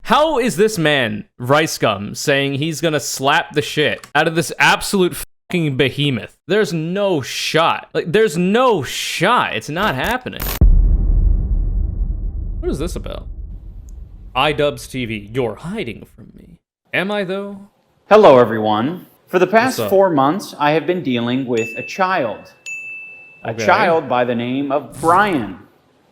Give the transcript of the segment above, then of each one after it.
How is this man, Ricegum, saying he's gonna slap the shit out of this absolute fucking behemoth? There's no shot. Like, there's no shot. It's not happening. What is this about? iDubbbzTV, you're hiding from me. Am I, though? Hello, everyone. For the past 4 months, I have been dealing with a child. A child by the name of Brian.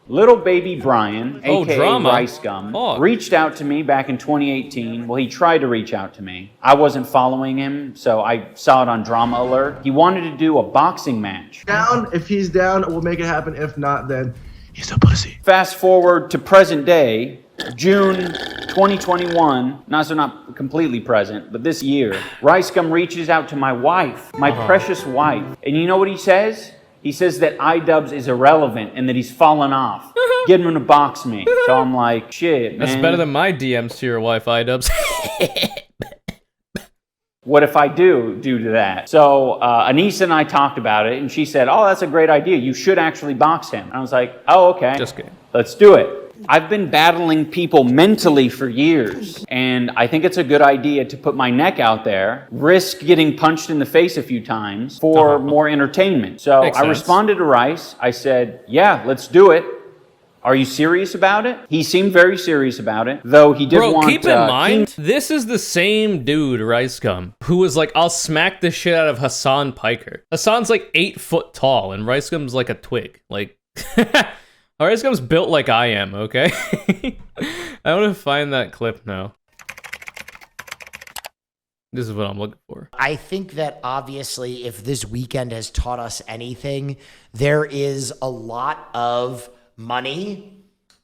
Little baby Brian, aka Ricegum, reached out to me back in 2018. Well, he tried to reach out to me. I wasn't following him, so I saw it on Drama Alert. He wanted to do a boxing match. Down, if he's down, we'll make it happen. If not, then he's a pussy. Fast forward to present day, June 2021, not completely present, but this year, Ricegum reaches out to my wife, my precious wife. And you know what he says? He says that iDubbbz is irrelevant and that he's fallen off. Get him to box me. So I'm like, shit, man. That's better than my DMs to your wife, iDubbbz. What if I do to that? So Anissa and I talked about it, and she said, oh, that's a great idea. You should actually box him. And I was like, oh, okay. Just kidding. Let's do it. I've been battling people mentally for years, and I think it's a good idea to put my neck out there, risk getting punched in the face a few times for more entertainment. So I responded to Rice. I said, yeah, let's do it. Are you serious about it? He seemed very serious about it, though he did want... Keep in mind, this is the same dude, Ricegum, who was like, I'll smack the shit out of Hasan Piker. Hasan's like 8 foot tall, and Ricegum's like a twig. Like... Ricegum's built like I am, okay? I want to find that clip now. This is what I'm looking for. I think that obviously if this weekend has taught us anything, there is a lot of money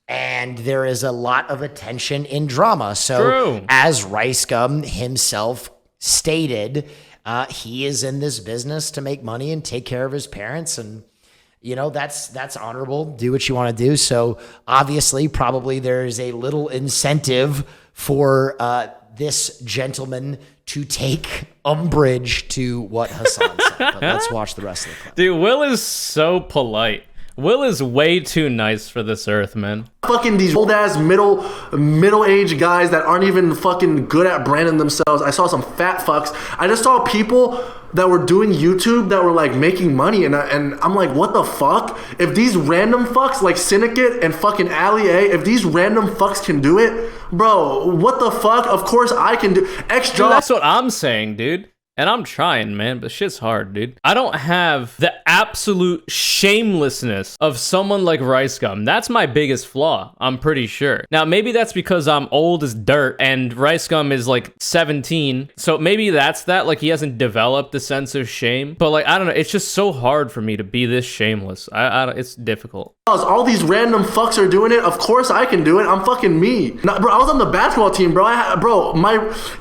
and there is a lot of attention in drama. So as Ricegum himself stated, he is in this business to make money and take care of his parents, and you know, that's honorable. Do what you want to do. So obviously, probably there's a little incentive for this gentleman to take umbrage to what Hasan said. But let's watch the rest of the clip. Dude, Will is so polite. Will is way too nice for this earth, man. Fucking these old ass middle-aged guys that aren't even fucking good at branding themselves. I saw some fat fucks. I just saw people that were doing YouTube that were like making money, and I'm like, what the fuck? If these random fucks like Syndicate and fucking Ali A, if these random fucks can do it, bro, what the fuck? Of course I can do. Extra. That's what I'm saying, dude. And I'm trying, man, but shit's hard, dude. I don't have the absolute shamelessness of someone like Ricegum. That's my biggest flaw, I'm pretty sure. Now, maybe that's because I'm old as dirt and Ricegum is like 17. So maybe that's that, like he hasn't developed the sense of shame. But like, I don't know, it's just so hard for me to be this shameless. It's difficult. All these random fucks are doing it. Of course I can do it. I'm fucking me. Now, bro, I was on the basketball team, bro.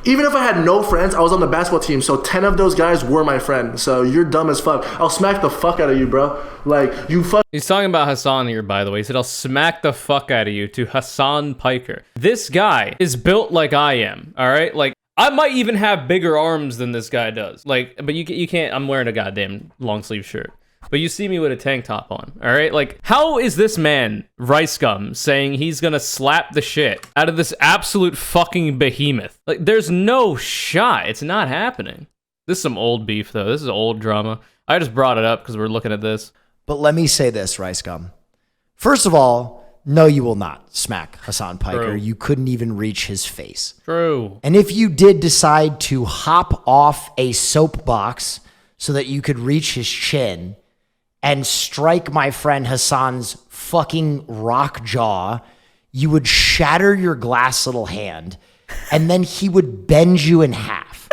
Even if I had no friends, I was on the basketball team. So 10 of those guys were my friends. So you're dumb as fuck. I'll smack the fuck out of you, bro. Like, you fuck. He's talking about Hasan here, by the way. He said, I'll smack the fuck out of you to Hasan Piker. This guy is built like I am, all right? Like, I might even have bigger arms than this guy does. Like, but you can't, I'm wearing a goddamn long sleeve shirt. But you see me with a tank top on, all right? Like, how is this man, Ricegum, saying he's gonna slap the shit out of this absolute fucking behemoth? Like, there's no shot. It's not happening. This is some old beef, though. This is old drama. I just brought it up because we're looking at this. But let me say this, Ricegum. First of all, no, you will not smack Hasan Piker. True. You couldn't even reach his face. True. And if you did decide to hop off a soapbox so that you could reach his chin and strike my friend Hasan's fucking rock jaw, you would shatter your glass little hand, and then he would bend you in half.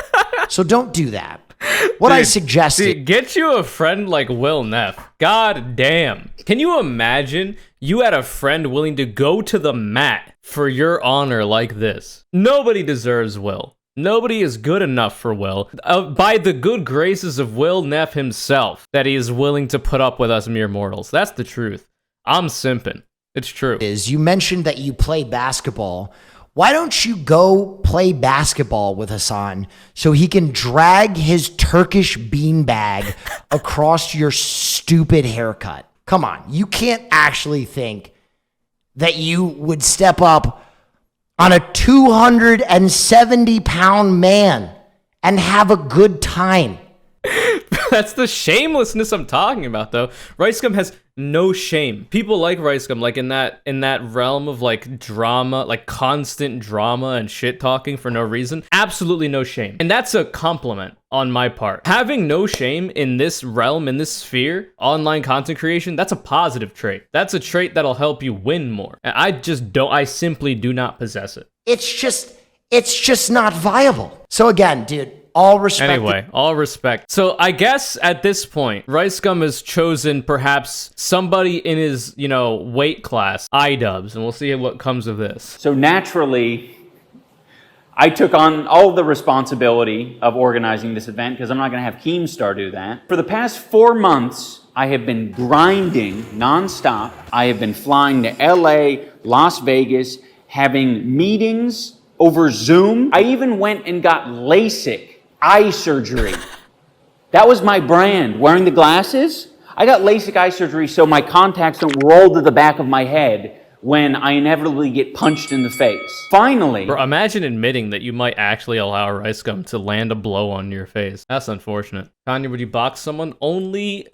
So don't do that. What I suggested... Get you a friend like Will Neff. God damn. Can you imagine you had a friend willing to go to the mat for your honor like this? Nobody deserves Will. Nobody is good enough for Will. By the good graces of Will Neff himself, that he is willing to put up with us mere mortals. That's the truth. I'm simping. It's true. You mentioned that you play basketball. Why don't you go play basketball with Hasan so he can drag his Turkish beanbag across your stupid haircut? Come on. You can't actually think that you would step up on a 270-pound man and have a good time. That's the shamelessness I'm talking about, though. Ricegum has no shame. People like Ricegum, like in that realm of like drama, like constant drama and shit talking for no reason. Absolutely no shame, and that's a compliment on my part. Having no shame in this realm, in this sphere, online content creation, that's a positive trait. That's a trait that'll help you win more. And I simply do not possess it. It's just not viable. So again, dude. All respect. Anyway, all respect. So I guess at this point, Ricegum has chosen perhaps somebody in his, weight class, iDubbbz, and we'll see what comes of this. So naturally, I took on all the responsibility of organizing this event because I'm not going to have Keemstar do that. For the past 4 months, I have been grinding nonstop. I have been flying to LA, Las Vegas, having meetings over Zoom. I even went and got LASIK eye surgery. That was my brand, wearing the glasses. I got LASIK eye surgery so my contacts don't roll to the back of my head when I inevitably get punched in the face. Finally. Bro, imagine admitting that you might actually allow Ricegum to land a blow on your face. That's unfortunate. Kanye, would you box someone? Only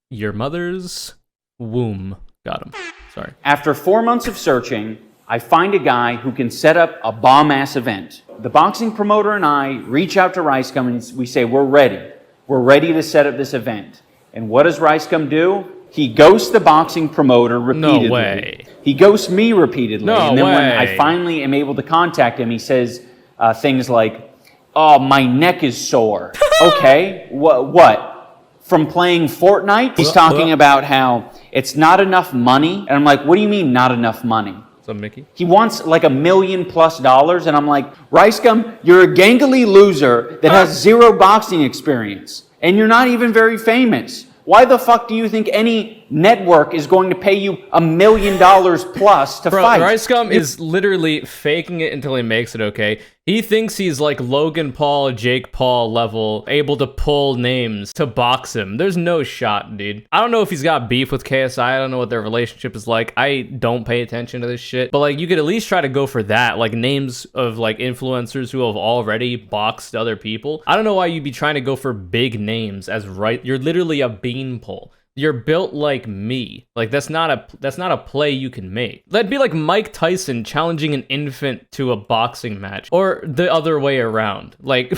your mother's womb. Got him. Sorry. After 4 months of searching, I find a guy who can set up a bomb-ass event. The boxing promoter and I reach out to Ricegum and we say, we're ready. We're ready to set up this event. And what does Ricegum do? He ghosts the boxing promoter repeatedly. No way. He ghosts me repeatedly. No and then way. when I finally am able to contact him, he says things like, oh, my neck is sore. Okay, what? From playing Fortnite? He's talking about how it's not enough money. And I'm like, what do you mean not enough money? Mickey? He wants like $1 million+, and I'm like, Ricegum, you're a gangly loser that has zero boxing experience, and you're not even very famous. Why the fuck do you think any network is going to pay you $1 million+ to fight? Ricegum is literally faking it until he makes it, okay? He thinks he's like Logan Paul, Jake Paul level, able to pull names to box him. There's no shot, dude. I don't know if he's got beef with KSI. I don't know what their relationship is like. I don't pay attention to this shit. But like, you could at least try to go for that. Like names of like influencers who have already boxed other people. I don't know why you'd be trying to go for big names as You're literally a beanpole. You're built like me. Like that's not a play you can make. That'd be like Mike Tyson challenging an infant to a boxing match, or the other way around. Like,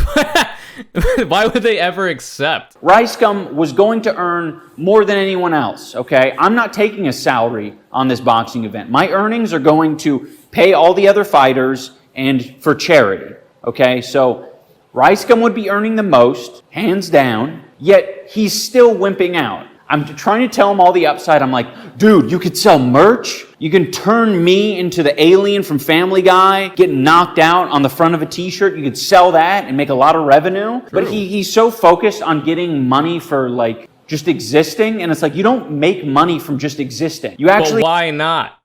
why would they ever accept? Ricegum was going to earn more than anyone else. Okay, I'm not taking a salary on this boxing event. My earnings are going to pay all the other fighters and for charity. Okay, so Ricegum would be earning the most, hands down. Yet he's still wimping out. I'm trying to tell him all the upside. I'm like, dude, you could sell merch. You can turn me into the alien from Family Guy, getting knocked out on the front of a t-shirt. You could sell that and make a lot of revenue. True. But he's so focused on getting money for like just existing. And it's like, you don't make money from just existing. You actually— But why not?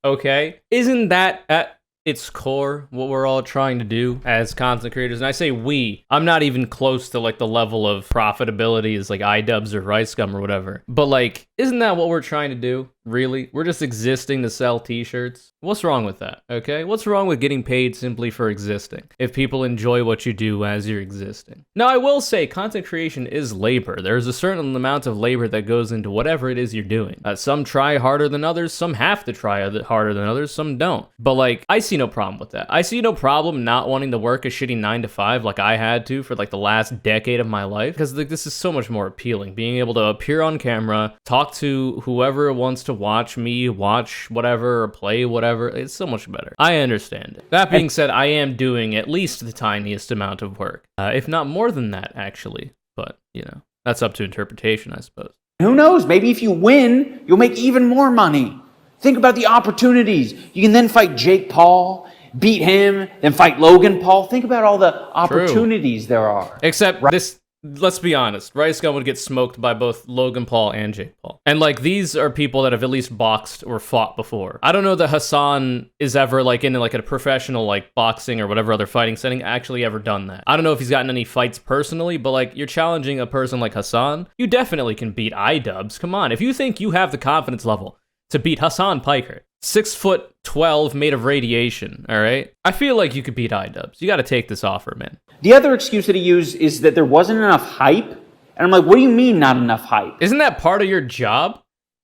Okay. Isn't that at its core what we're all trying to do as content creators? And I say we, I'm not even close to like the level of profitability as like iDubbbz or Ricegum or whatever, but like, isn't that what we're trying to do? Really? We're just existing to sell t-shirts? What's wrong with that? Okay, what's wrong with getting paid simply for existing if people enjoy what you do as you're existing? Now, I will say content creation is labor. There's a certain amount of labor that goes into whatever it is you're doing. Some try harder than others, some have to try harder than others, some don't. But like, I see no problem with that. I see no problem not wanting to work a shitty 9 to 5 like I had to for like the last decade of my life, because like, this is so much more appealing. Being able to appear on camera, talk to whoever wants to watch me, watch whatever, or play whatever, it's so much better. I understand it. That being said, I am doing at least the tiniest amount of work, if not more than that, actually. But, you know, that's up to interpretation, I suppose. Who knows? Maybe if you win, you'll make even more money. Think about the opportunities. You can then fight Jake Paul, beat him, then fight Logan Paul. Think about all the opportunities there are. Except this, let's be honest, Ricegum would get smoked by both Logan Paul and Jake Paul. And like, these are people that have at least boxed or fought before. I don't know that Hasan is ever like in like a professional like boxing or whatever other fighting setting actually ever done that. I don't know if he's gotten any fights personally, but like, you're challenging a person like Hasan, you definitely can beat iDubbbz. Come on, if you think you have the confidence level to beat Hasan Piker, 6'12", made of radiation, all right? I feel like you could beat iDubbbz. You got to take this offer, man. The other excuse that he used is that there wasn't enough hype. And I'm like, what do you mean not enough hype? Isn't that part of your job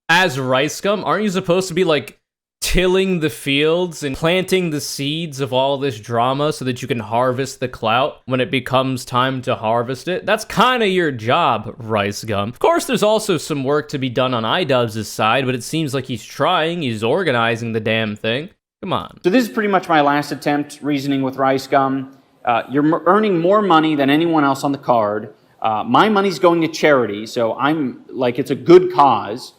as Ricegum? Aren't you supposed to be like tilling the fields and planting the seeds of all this drama so that you can harvest the clout when it becomes time to harvest it? That's kind of your job, Ricegum. Of course, there's also some work to be done on iDubbbz's side, but it seems like he's trying. He's organizing the damn thing. Come on. So this is pretty much my last attempt reasoning with Ricegum. You're earning more money than anyone else on the card. My money's going to charity, so I'm like, it's a good cause.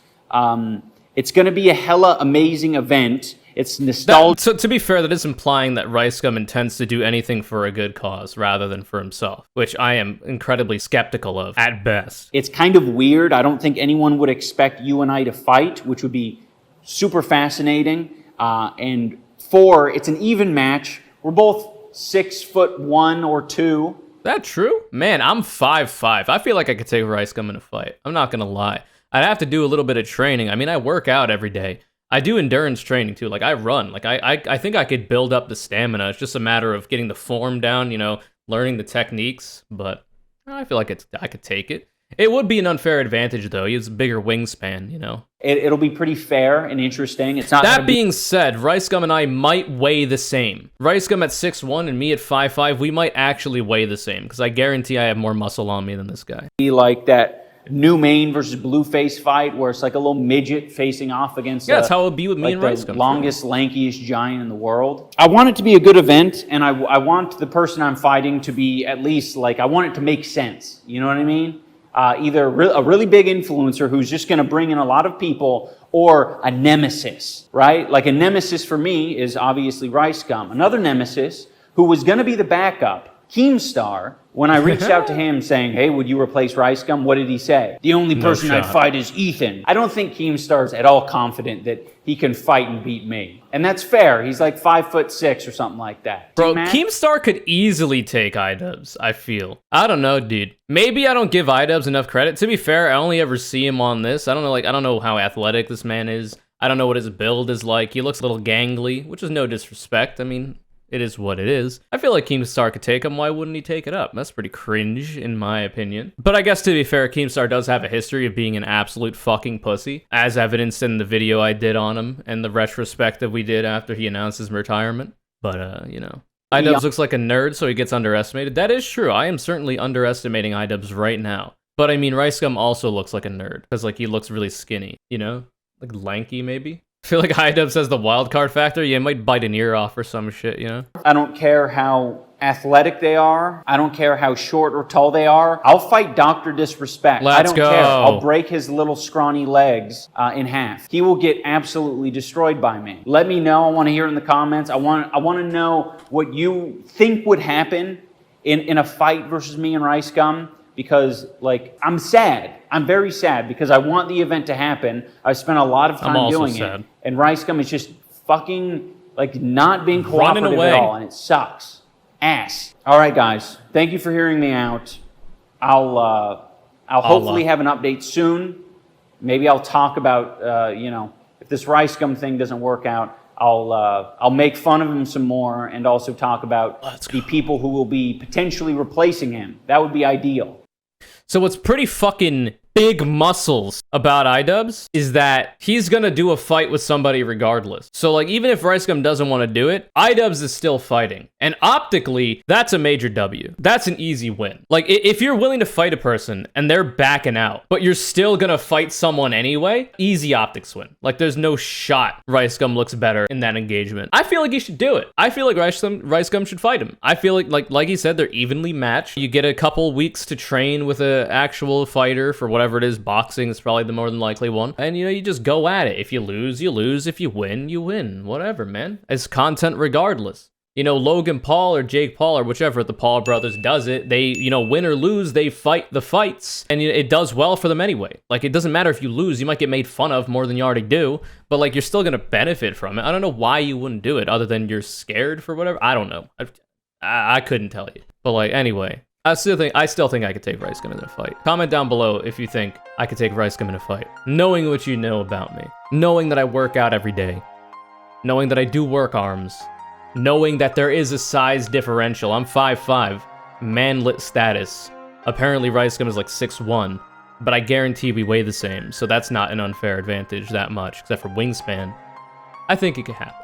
It's going to be a hella amazing event. It's nostalgia. So to be fair, that is implying that Ricegum intends to do anything for a good cause rather than for himself, which I am incredibly skeptical of at best. It's kind of weird. I don't think anyone would expect you and I to fight, which would be super fascinating. And 4, it's an even match. We're both 6'1" or 2. That true? Man, I'm 5'5". I feel like I could take Ricegum in a fight. I'm not gonna lie. I'd have to do a little bit of training. I mean, I work out every day. I do endurance training too. Like I run. Like I think I could build up the stamina. It's just a matter of getting the form down, you know, learning the techniques. But I feel like I could take it. It would be an unfair advantage though. He has a bigger wingspan, you know. It'll be pretty fair and interesting. It's not. That being said, Ricegum and I might weigh the same. Ricegum at 6'1" and me at 5'5", we might actually weigh the same because I guarantee I have more muscle on me than this guy. Be like that New Main versus Blueface fight where it's like a little midget facing off against that's how it would be with me and Ricegum. The longest, lankiest giant in the world. I want it to be a good event, and I want the person I'm fighting to be at least like, I want it to make sense. You know what I mean? Either a really big influencer who's just going to bring in a lot of people, or a nemesis, right? Like a nemesis for me is obviously Ricegum. Another nemesis who was going to be the backup, Keemstar. When I reached out to him saying, hey, would you replace Ricegum? What did he say? The only person I'd fight is Ethan. I don't think Keemstar's at all confident that he can fight and beat me. And that's fair. He's like 5'6" or something like that. Bro, Keemstar could easily take iDubbbz, I feel. I don't know, dude. Maybe I don't give iDubbbz enough credit. To be fair, I only ever see him on this. I don't know how athletic this man is. I don't know what his build is like. He looks a little gangly, which is no disrespect. I mean, it is what it is. I feel like Keemstar could take him. Why wouldn't he take it up? That's pretty cringe, in my opinion. But I guess to be fair, Keemstar does have a history of being an absolute fucking pussy, as evidenced in the video I did on him and the retrospective we did after he announced his retirement. But, you know, iDubbbz looks like a nerd, so he gets underestimated. That is true. I am certainly underestimating iDubbbz right now. But, I mean, Ricegum also looks like a nerd, because, like, he looks really skinny, you know? Like, lanky, maybe? I feel like iDubbbz has the wild card factor. Yeah, might bite an ear off or some shit, you know? I don't care how athletic they are. I don't care how short or tall they are. I'll fight Dr. Disrespect. I don't care. I'll break his little scrawny legs in half. He will get absolutely destroyed by me. Let me know. I want to hear in the comments. I want to know what you think would happen in a fight versus me and Ricegum. Because, like, I'm sad. I'm very sad because I want the event to happen. I've spent a lot of time doing it. And Ricegum is just fucking, like, not being cooperative at all. And it sucks. Ass. All right, guys. Thank you for hearing me out. I'll hopefully have an update soon. Maybe I'll talk about, you know, if this Ricegum thing doesn't work out, I'll make fun of him some more and also talk about the people who will be potentially replacing him. That would be ideal. So what's pretty fucking big muscles about iDubbbz is that he's gonna do a fight with somebody regardless. So like, even if Ricegum doesn't want to do it, iDubbbz is still fighting. And optically, that's a major W. That's an easy win. Like, if you're willing to fight a person and they're backing out, but you're still gonna fight someone anyway, easy optics win. Like, there's no shot Ricegum looks better in that engagement. I feel like he should do it. I feel like Ricegum should fight him. I feel like he said, they're evenly matched. You get a couple weeks to train with an actual fighter for whatever it is. Boxing is probably the more than likely one. And, you know, you just go at it. If you lose, you lose. If you win, you win. Whatever, man. It's content regardless. You know, Logan Paul or Jake Paul or whichever of the Paul brothers does it, they, you know, win or lose, they fight the fights. And it does well for them anyway. Like, it doesn't matter if you lose. You might get made fun of more than you already do. But, like, you're still going to benefit from it. I don't know why you wouldn't do it other than you're scared for whatever. I don't know. I couldn't tell you. But, like, anyway. I still think I could take Ricegum in a fight. Comment down below if you think I could take Ricegum in a fight. Knowing what you know about me. Knowing that I work out every day. knowing that I do work arms, knowing that there is a size differential. I'm 5'5", manlet status. Apparently Ricegum is like 6'1", but I guarantee we weigh the same, so that's not an unfair advantage that much, except for wingspan. I think it could happen.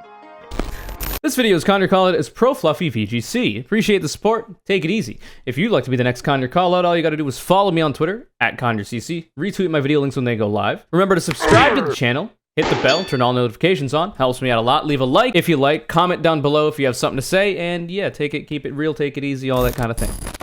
This video's Conure Callout is Pro Fluffy VGC. Appreciate the support. Take it easy. If you'd like to be the next Conure Callout, all you gotta do is follow me on Twitter, @ConureCC, retweet my video links when they go live. Remember to subscribe to the channel, hit the bell, turn all notifications on. Helps me out a lot. Leave a like if you like, comment down below if you have something to say, and yeah, take it, keep it real, take it easy, all that kind of thing.